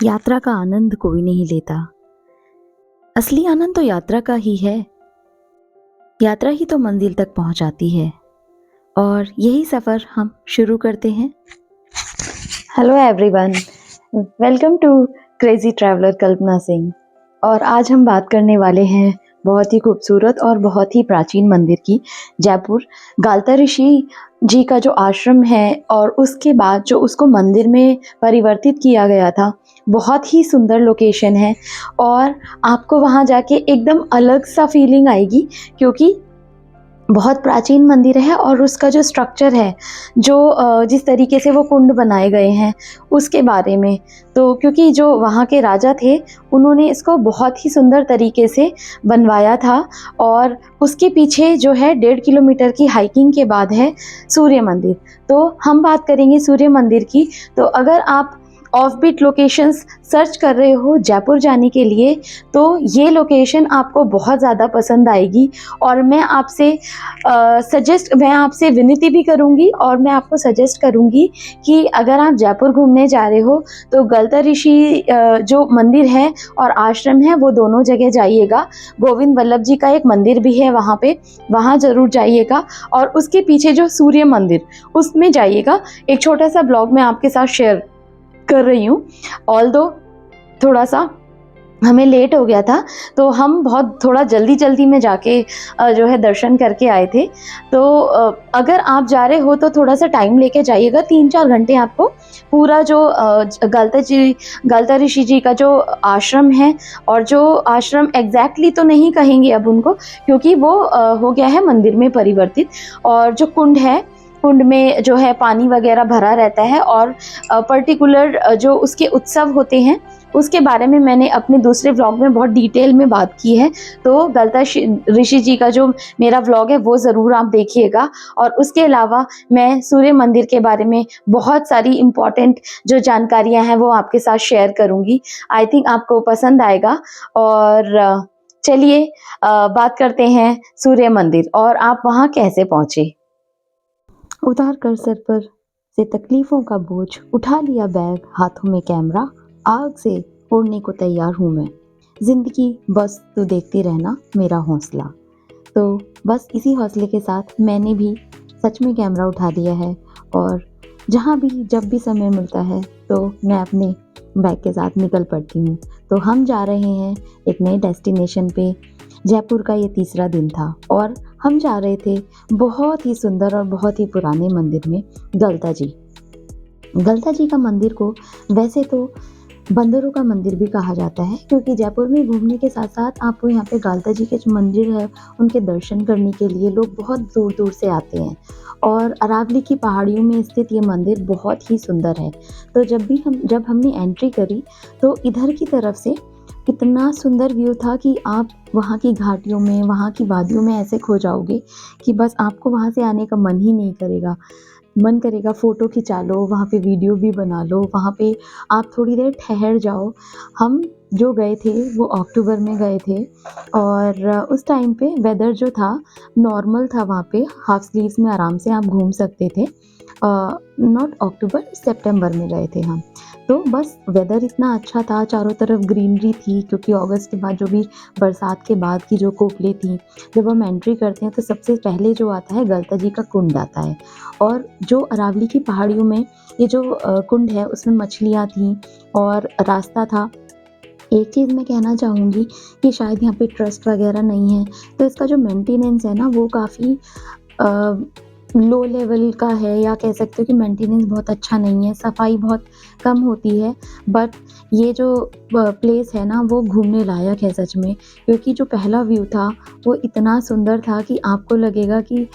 यात्रा का आनंद कोई नहीं लेता। असली आनंद तो यात्रा का ही है। यात्रा ही तो मंजिल तक पहुंचाती है और यही सफ़र हम शुरू करते हैं। Hello everyone, welcome to crazy traveller Kalpana Singh. और आज हम बात करने वाले हैं बहुत ही खूबसूरत और बहुत ही प्राचीन मंदिर की। जयपुर गालता ऋषि जी का जो आश्रम है और उसके बाद जो उसको मंदिर में परिवर्तित किया गया था, बहुत ही सुंदर लोकेशन है और आपको वहाँ जाके एकदम अलग सा फीलिंग आएगी, क्योंकि बहुत प्राचीन मंदिर है और उसका जो स्ट्रक्चर है, जो जिस तरीके से वो कुंड बनाए गए हैं उसके बारे में, तो क्योंकि जो वहाँ के राजा थे उन्होंने इसको बहुत ही सुंदर तरीके से बनवाया था। और उसके पीछे जो है 1.5 किलोमीटर की हाइकिंग के बाद है सूर्य मंदिर। तो हम बात करेंगे सूर्य मंदिर की। तो अगर आप ऑफबीट लोकेशंस सर्च कर रहे हो जयपुर जाने के लिए, तो ये लोकेशन आपको बहुत ज़्यादा पसंद आएगी। और मैं आपसे विनती भी करूँगी और मैं आपको सजेस्ट करूँगी कि अगर आप जयपुर घूमने जा रहे हो तो गलता ऋषि जो मंदिर है और आश्रम है वो दोनों जगह जाइएगा। गोविंद वल्लभ जी का एक मंदिर भी है वहाँ पे, वहाँ ज़रूर जाइएगा। और उसके पीछे जो सूर्य मंदिर, उसमें जाइएगा। एक छोटा सा ब्लॉग मैं आपके साथ शेयर कर रही हूँ। ऑल्दो थोड़ा सा हमें लेट हो गया था, तो हम बहुत थोड़ा जल्दी में जाके जो है दर्शन करके आए थे। तो अगर आप जा रहे हो तो थोड़ा सा टाइम लेके जाइएगा। 3-4 घंटे आपको पूरा जो गलता ऋषि जी का जो आश्रम है, और जो आश्रम एग्जैक्टली तो नहीं कहेंगे अब उनको, क्योंकि वो हो गया है मंदिर में परिवर्तित। और जो कुंड है, कुंड में जो है पानी वगैरह भरा रहता है और पर्टिकुलर जो उसके उत्सव होते हैं उसके बारे में मैंने अपने दूसरे व्लॉग में बहुत डिटेल में बात की है। तो गलता ऋषि जी का जो मेरा व्लॉग है वो ज़रूर आप देखिएगा। और उसके अलावा मैं सूर्य मंदिर के बारे में बहुत सारी इम्पॉर्टेंट जो जानकारियां हैं वो आपके साथ शेयर करूंगी। आई थिंक आपको पसंद आएगा। और चलिए बात करते हैं सूर्य मंदिर और आप वहाँ कैसे पहुँचे। उतार कर सर पर से तकलीफों का बोझ, उठा लिया बैग, हाथों में कैमरा, आग से उड़ने को तैयार हूँ मैं। जिंदगी बस तू देखती रहना मेरा हौसला। तो बस इसी हौसले के साथ मैंने भी सच में कैमरा उठा लिया है और जहाँ भी जब भी समय मिलता है तो मैं अपने बैग के साथ निकल पड़ती हूँ। तो हम जा रहे हैं एक नए डेस्टिनेशन पे। जयपुर का ये तीसरा दिन था और हम जा रहे थे बहुत ही सुंदर और बहुत ही पुराने मंदिर में, गलता जी। गलता जी का मंदिर को वैसे तो बंदरों का मंदिर भी कहा जाता है, क्योंकि जयपुर में घूमने के साथ साथ आपको यहाँ पे गलता जी के जो मंदिर है उनके दर्शन करने के लिए लोग बहुत दूर दूर से आते हैं। और अरावली की पहाड़ियों में स्थित ये मंदिर बहुत ही सुंदर है। तो जब हमने एंट्री करी तो इधर की तरफ से इतना सुंदर व्यू था कि आप वहाँ की घाटियों में, वहाँ की वादियों में ऐसे खो जाओगे कि बस आपको वहाँ से आने का मन ही नहीं करेगा। मन करेगा फ़ोटो खिंचा लो, वहाँ पे वीडियो भी बना लो, वहाँ पे आप थोड़ी देर ठहर जाओ। हम जो गए थे वो अक्टूबर में गए थे और उस टाइम पे वेदर जो था नॉर्मल था। वहाँ पे हाफ स्लीव्स में आराम से आप घूम सकते थे। नॉट अक्टूबर, सितंबर में गए थे हम। तो बस वेदर इतना अच्छा था, चारों तरफ ग्रीनरी थी, क्योंकि अगस्त के बाद जो भी बरसात के बाद की जो कोपले थी, जब हम एंट्री करते हैं तो सबसे पहले जो आता है गलता जी का कुंड आता है। और जो अरावली की पहाड़ियों में ये जो कुंड है उसमें मछलियाँ थीं और रास्ता था। एक चीज़ मैं कहना चाहूँगी कि शायद यहाँ पे ट्रस्ट वगैरह नहीं है, तो इसका जो मेंटेनेंस है ना वो काफ़ी लो लेवल का है, या कह सकते हो कि मेंटेनेंस बहुत अच्छा नहीं है, सफाई बहुत कम होती है। बट ये जो प्लेस है ना वो घूमने लायक है सच में, क्योंकि जो पहला व्यू था वो इतना सुंदर था कि आपको लगेगा कि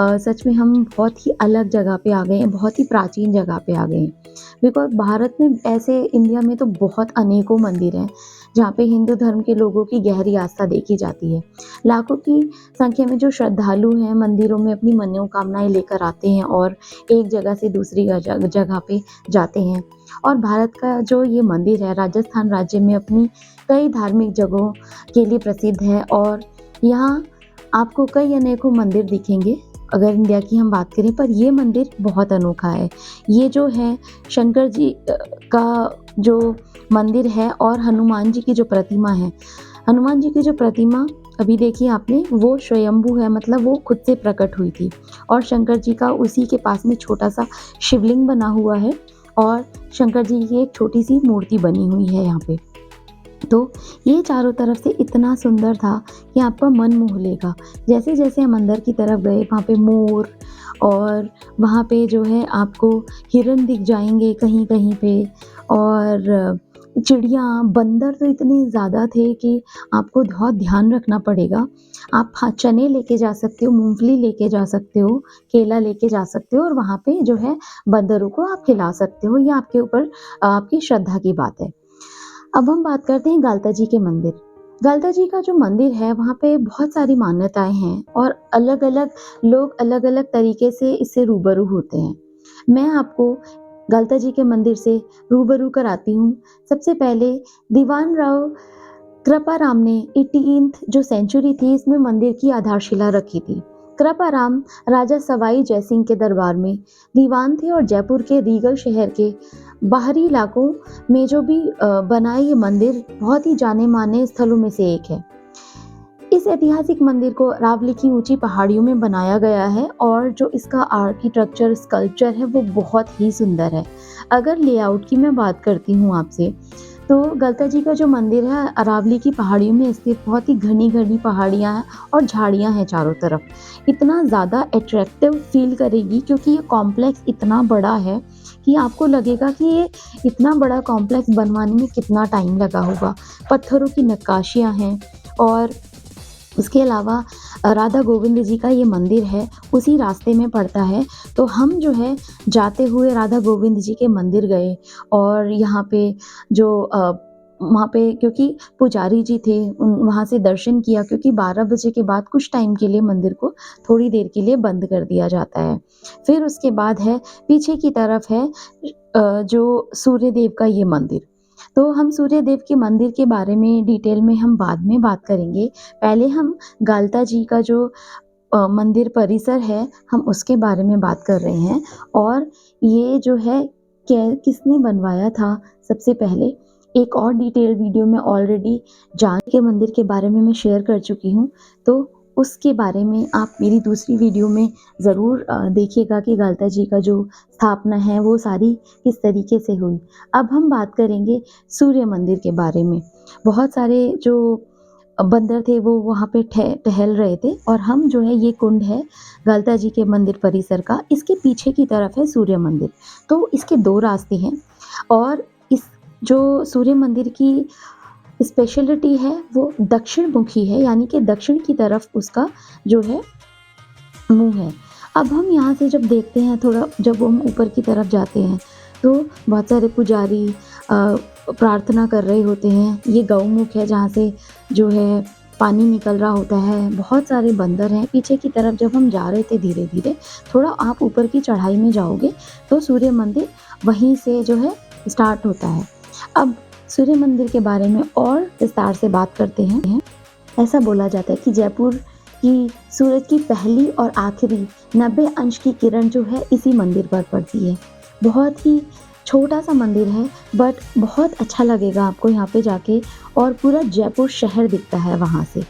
सच में हम बहुत ही अलग जगह पे आ गए हैं, बहुत ही प्राचीन जगह पे आ गए हैं। बिकॉज़ भारत में ऐसे, इंडिया में तो बहुत अनेकों मंदिर हैं जहाँ पे हिंदू धर्म के लोगों की गहरी आस्था देखी जाती है। लाखों की संख्या में जो श्रद्धालु हैं मंदिरों में अपनी मनोकामनाएं लेकर आते हैं और एक जगह से दूसरी जगह पे जाते हैं। और भारत का जो ये मंदिर है राजस्थान राज्य में अपनी कई धार्मिक जगहों के लिए प्रसिद्ध है और यहाँ आपको कई अनेकों मंदिर दिखेंगे। अगर इंडिया की हम बात करें, पर ये मंदिर बहुत अनोखा है। ये जो है शंकर जी का जो मंदिर है और हनुमान जी की जो प्रतिमा है, हनुमान जी की जो प्रतिमा अभी देखी आपने, वो स्वयंभू है, मतलब वो खुद से प्रकट हुई थी। और शंकर जी का उसी के पास में छोटा-सा शिवलिंग बना हुआ है और शंकर जी की एक छोटी-सी मूर्ति बनी हुई है यहाँ पे। तो ये चारों तरफ से इतना सुंदर था कि आपका मन मोह लेगा। जैसे-जैसे हम अंदर की तरफ गए, वहाँ पे मोर और वहाँ पे जो है आपको हिरन दिख जाएँगे कहीं-कहीं पे, और चिड़िया, बंदर तो इतने ज़्यादा थे कि आपको बहुत ध्यान रखना पड़ेगा। आप हाँ, चने लेके जा सकते हो, मूँगफली लेके जा सकते हो, केला लेके जा सकते हो और वहाँ पे जो है बंदरों को आप खिला सकते हो। ये आपके ऊपर आपकी श्रद्धा की बात है। अब हम बात करते हैं गालता जी के मंदिर। गालता जी का जो मंदिर है, वहाँ पे बहुत सारी मान्यताएँ हैं और अलग-अलग लोग अलग-अलग तरीके से इससे रूबरू होते हैं। मैं आपको गालता जी के मंदिर से रूबरू कराती हूँ। सबसे पहले दीवान राव कृपाराम ने 18th जो सेंचुरी थी, इसमें मंदिर की आधारशिला रखी थी। कृपाराम राजा सवाई जयसिंह के दरबार में दीवान थे और जयपुर के रीगल शहर के बाहरी इलाकों में जो भी बना ये मंदिर बहुत ही जाने-माने स्थलों में से एक है। इस ऐतिहासिक मंदिर को अरावली की ऊंची पहाड़ियों में बनाया गया है और जो इसका आर्किटेक्चर स्कल्पचर है वो बहुत ही सुंदर है। अगर लेआउट की मैं बात करती हूँ आपसे, तो गलता जी का जो मंदिर है अरावली की पहाड़ियों में स्थित, बहुत ही घनी-घनी पहाड़ियाँ हैं और झाड़ियाँ हैं चारों तरफ। इतना ज़्यादा अट्रैक्टिव फील करेगी क्योंकि ये कॉम्प्लेक्स इतना बड़ा है कि आपको लगेगा कि ये इतना बड़ा कॉम्प्लेक्स बनवाने में कितना टाइम लगा होगा। पत्थरों की नक्काशियाँ हैं और उसके अलावा राधा गोविंद जी का ये मंदिर है, उसी रास्ते में पड़ता है। तो हम जो है जाते हुए राधा गोविंद जी के मंदिर गए और यहाँ पे जो वहाँ पे क्योंकि पुजारी जी थे, उन वहाँ से दर्शन किया क्योंकि 12 बजे के बाद कुछ टाइम के लिए मंदिर को थोड़ी देर के लिए बंद कर दिया जाता है। फिर उसके बाद है पीछे की तरफ है जो सूर्यदेव का ये मंदिर। तो हम सूर्यदेव के मंदिर के बारे में डिटेल में हम बाद में बात करेंगे। पहले हम गालता जी का जो मंदिर परिसर है, हम उसके बारे में बात कर रहे हैं और ये जो है कै किसने बनवाया था, सबसे पहले एक और डिटेल वीडियो में ऑलरेडी जान के मंदिर के बारे में मैं शेयर कर चुकी हूँ। तो उसके बारे में आप मेरी दूसरी वीडियो में ज़रूर देखिएगा कि गालता जी का जो स्थापना है वो सारी किस तरीके से हुई। अब हम बात करेंगे सूर्य मंदिर के बारे में। बहुत सारे जो बंदर थे वो वहाँ पे टहल रहे थे और हम जो है, ये कुंड है गालता जी के मंदिर परिसर का, इसके पीछे की तरफ है सूर्य मंदिर। तो इसके 2 रास्ते हैं और इस जो सूर्य मंदिर की स्पेशलिटी है वो दक्षिण मुखी है, यानी कि दक्षिण की तरफ उसका जो है मुँह है। अब हम यहाँ से जब देखते हैं, थोड़ा जब हम ऊपर की तरफ जाते हैं, तो बहुत सारे पुजारी प्रार्थना कर रहे होते हैं। ये गौमुख है जहाँ से जो है पानी निकल रहा होता है। बहुत सारे बंदर हैं। पीछे की तरफ जब हम जा रहे थे धीरे-धीरे, थोड़ा आप ऊपर की चढ़ाई में जाओगे तो सूर्य मंदिर वहीं से जो है स्टार्ट होता है। अब सूर्य मंदिर के बारे में और विस्तार से बात करते हैं। ऐसा बोला जाता है कि जयपुर की सूरज की पहली और आखिरी 90 अंश की किरण जो है इसी मंदिर पर पड़ती है। बहुत ही छोटा-सा मंदिर है, बट बहुत अच्छा लगेगा आपको यहाँ पे जाके और पूरा जयपुर शहर दिखता है वहाँ से।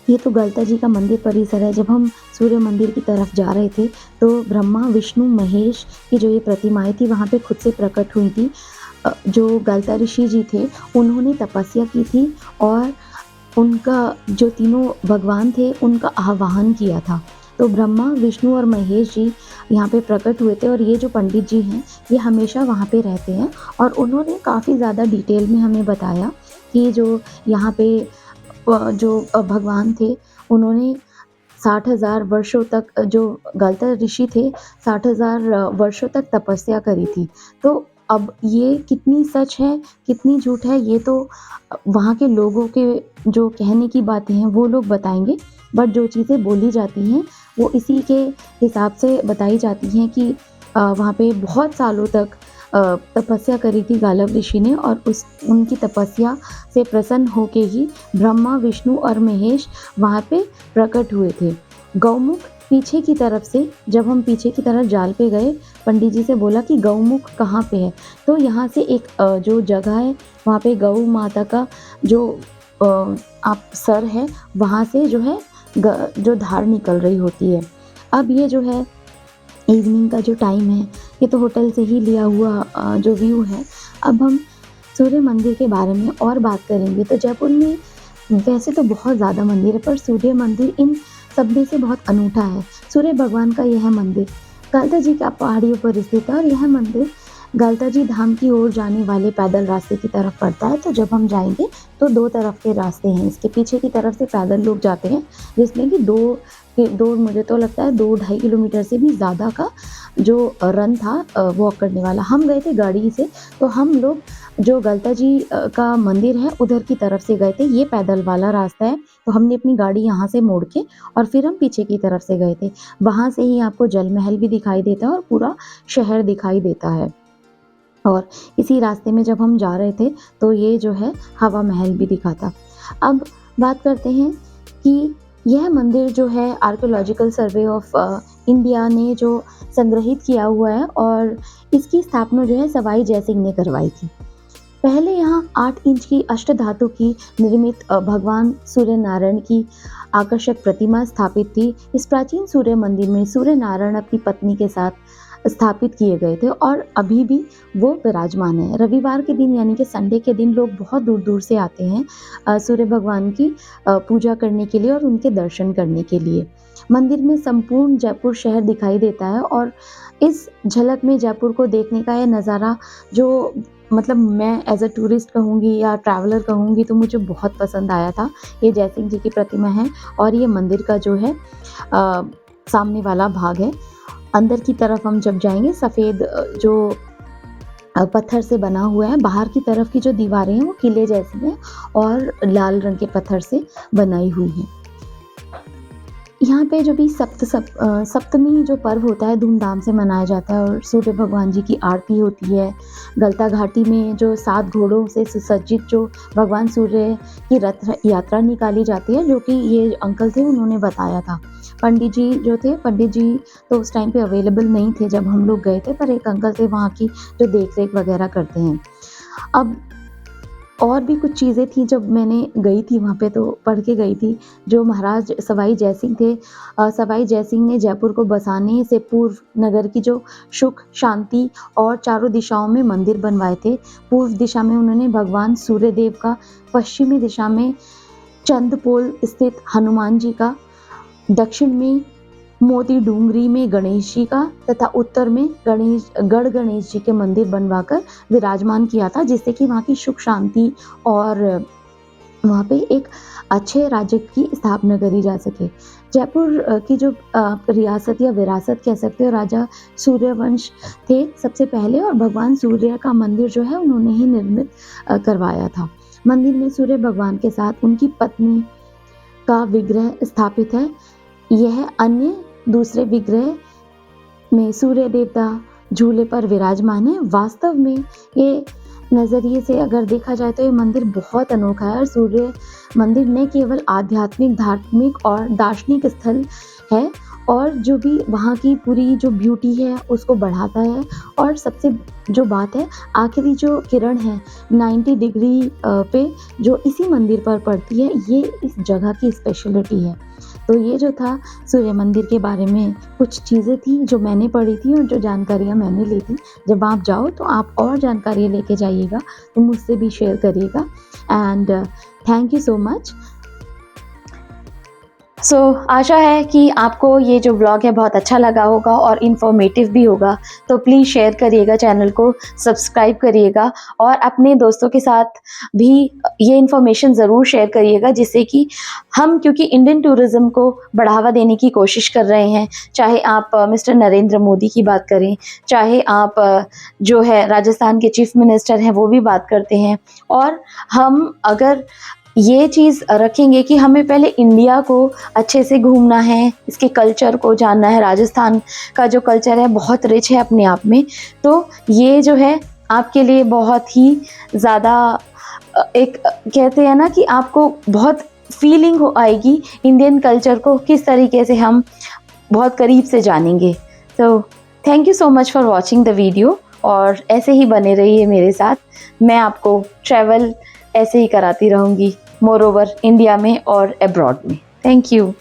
ये तो गलता जी का मंदिर परिसर है। जब हम सूर्य मंदिर की तरफ जा रहे थे, तो ब्रह्मा, विष्णु, महेश की जो ये प्रतिमाएँ थी वहाँ पे खुद से प्रकट हुई थी। जो गलता ऋषि जी थे, उन्होंने तपस्या की थी और उनका जो तीनों भगवान थे, उनका आवाहन किया था। तो ब्रह्मा, विष्णु और महेश जी यहाँ पे प्रकट हुए थे और ये जो पंडित जी हैं, ये हमेशा वहाँ पे रहते हैं और उन्होंने काफ़ी ज़्यादा डिटेल में हमें बताया कि जो यहाँ पे जो भगवान थे, उन्होंने 60,000 वर्षों तक, जो गलता ऋषि थे, 60,000 वर्षों तक तपस्या करी थी। तो अब ये कितनी सच है, कितनी झूठ है, ये तो वहाँ के लोगों के जो कहने की बातें हैं वो लोग बताएँगे। बट जो चीज़ें बोली जाती हैं वो इसी के हिसाब से बताई जाती हैं कि वहाँ पे बहुत सालों तक तपस्या करी थी गालव ऋषि ने और उनकी तपस्या से प्रसन्न होके ही ब्रह्मा, विष्णु और महेश वहाँ पे प्रकट हुए थे। गौमुख पीछे की तरफ से जब हम पीछे की तरफ जाल पे गए, पंडित जी से बोला कि गौमुख कहाँ पे है? तो यहाँ से एक जो जगह है वहाँ पे गौ माता का जो अ, आप सर है वहाँ से जो है जो धार निकल रही होती है। अब ये जो है इवनिंग का जो टाइम है, ये तो होटल से ही लिया हुआ जो व्यू है। अब हम सूर्य मंदिर के बारे में और बात करेंगे तो जयपुर में वैसे तो बहुत ज़्यादा मंदिर है, पर सूर्य मंदिर इन सब में से बहुत अनूठा है। सूर्य भगवान का यह मंदिर गलता जी की पहाड़ियों पर स्थित है और यह मंदिर गलता जी धाम की ओर जाने वाले पैदल रास्ते की तरफ पड़ता है। तो जब हम जाएंगे तो दो तरफ के रास्ते हैं, इसके पीछे की तरफ से पैदल लोग जाते हैं, जिसमें कि दो मुझे तो लगता है 2-2.5 किलोमीटर से भी ज़्यादा का जो रन था वॉक करने वाला। हम गए थे गाड़ी से, तो हम लोग जो गलता जी का मंदिर है उधर की तरफ से गए थे। ये पैदल वाला रास्ता है, तो हमने अपनी गाड़ी यहाँ से मोड़ के और फिर हम पीछे की तरफ से गए थे। वहाँ से ही आपको जल महल भी दिखाई देता है और पूरा शहर दिखाई देता है। और इसी रास्ते में जब हम जा रहे थे तो ये जो है हवा महल भी दिखा था। अब बात करते हैं कि यह मंदिर जो है आर्कियोलॉजिकल सर्वे ऑफ इंडिया ने जो संग्रहित किया हुआ है और इसकी स्थापना जो है सवाई जयसिंह ने करवाई थी। पहले यहाँ 8 इंच की अष्टधातु की निर्मित भगवान सूर्य नारायण की आकर्षक प्रतिमा स्थापित थी। इस प्राचीन सूर्य मंदिर में सूर्य नारायण अपनी पत्नी के साथ स्थापित किए गए थे और अभी भी वो विराजमान है। रविवार के दिन यानी कि संडे के दिन लोग बहुत दूर दूर से आते हैं सूर्य भगवान की पूजा करने के लिए और उनके दर्शन करने के लिए। मंदिर में संपूर्ण जयपुर शहर दिखाई देता है और इस झलक में जयपुर को देखने का यह नज़ारा जो मतलब मैं एज अ टूरिस्ट कहूँगी या ट्रैवलर कहूँगी तो मुझे बहुत पसंद आया था। ये जयसिंह जी की प्रतिमा है और ये मंदिर का जो है सामने वाला भाग है। अंदर की तरफ हम जब जाएंगे सफ़ेद जो पत्थर से बना हुआ है, बाहर की तरफ की जो दीवारें हैं वो किले जैसी हैं और लाल रंग के पत्थर से बनाई हुई हैं। यहाँ पे जो भी सप्तमी जो पर्व होता है धूमधाम से मनाया जाता है और सूर्य भगवान जी की आरती होती है। गलता घाटी में जो 7 घोड़ों से सुसज्जित जो भगवान सूर्य की रथ यात्रा निकाली जाती है, जो कि ये अंकल थे उन्होंने बताया था। पंडित जी तो उस टाइम पे अवेलेबल नहीं थे जब हम लोग गए थे, पर एक अंकल थे वहाँ की जो देख रेख वगैरह करते हैं। अब और भी कुछ चीज़ें थी जब मैंने गई थी वहाँ पे तो पढ़ के गई थी। जो महाराज सवाई जयसिंह थे, सवाई जयसिंह ने जयपुर को बसाने से पूर्व नगर की जो सुख शांति और चारों दिशाओं में मंदिर बनवाए थे। पूर्व दिशा में उन्होंने भगवान सूर्यदेव का, पश्चिमी दिशा में चंद्रपोल स्थित हनुमान जी का, दक्षिण में मोती डूंगरी में गणेश जी का तथा उत्तर में गणेश जी के मंदिर बनवाकर विराजमान किया था, जिससे कि वहाँ की सुख शांति और वहाँ पे एक अच्छे राज्य की स्थापना करी जा सके। जयपुर की जो रियासत या विरासत कह सकते हो, राजा सूर्यवंश थे सबसे पहले और भगवान सूर्य का मंदिर जो है उन्होंने ही निर्मित करवाया था। मंदिर में सूर्य भगवान के साथ उनकी पत्नी का विग्रह स्थापित है। यह अन्य दूसरे विग्रह में सूर्य देवता झूले पर विराजमान है। वास्तव में ये नज़रिए से अगर देखा जाए तो ये मंदिर बहुत अनोखा है और सूर्य मंदिर न केवल आध्यात्मिक, धार्मिक और दार्शनिक स्थल है और जो भी वहाँ की पूरी जो ब्यूटी है उसको बढ़ाता है। और सबसे जो बात है, आखिरी जो किरण है 90 डिग्री पे जो इसी मंदिर पर पड़ती है, ये इस जगह की स्पेशलिटी है। तो ये जो था सूर्य मंदिर के बारे में कुछ चीज़ें थी जो मैंने पढ़ी थी और जो जानकारियाँ मैंने ली थी। जब आप जाओ तो आप और जानकारी लेके जाइएगा, तो मुझसे भी शेयर करिएगा। And thank you so much. So आशा है कि आपको ये जो व्लॉग है बहुत अच्छा लगा होगा और इन्फॉर्मेटिव भी होगा। तो प्लीज़ शेयर करिएगा, चैनल को सब्सक्राइब करिएगा और अपने दोस्तों के साथ भी ये इन्फॉर्मेशन ज़रूर शेयर करिएगा, जिससे कि हम, क्योंकि इंडियन टूरिज़्म को बढ़ावा देने की कोशिश कर रहे हैं, चाहे आप मिस्टर नरेंद्र मोदी की बात करें, चाहे आप जो है राजस्थान के चीफ मिनिस्टर हैं वो भी बात करते हैं। और हम अगर ये चीज़ रखेंगे कि हमें पहले इंडिया को अच्छे से घूमना है, इसके कल्चर को जानना है। राजस्थान का जो कल्चर है बहुत रिच है अपने आप में, तो ये जो है आपके लिए बहुत ही ज़्यादा एक कहते हैं ना कि आपको बहुत फीलिंग हो आएगी इंडियन कल्चर को किस तरीके से हम बहुत करीब से जानेंगे। तो thank you so much for watching the video, और ऐसे ही बने रहिए मेरे साथ। मैं आपको ट्रैवल ऐसे ही कराती रहूँगी, मोर ओवर इंडिया में और अब्रॉड में। Thank you.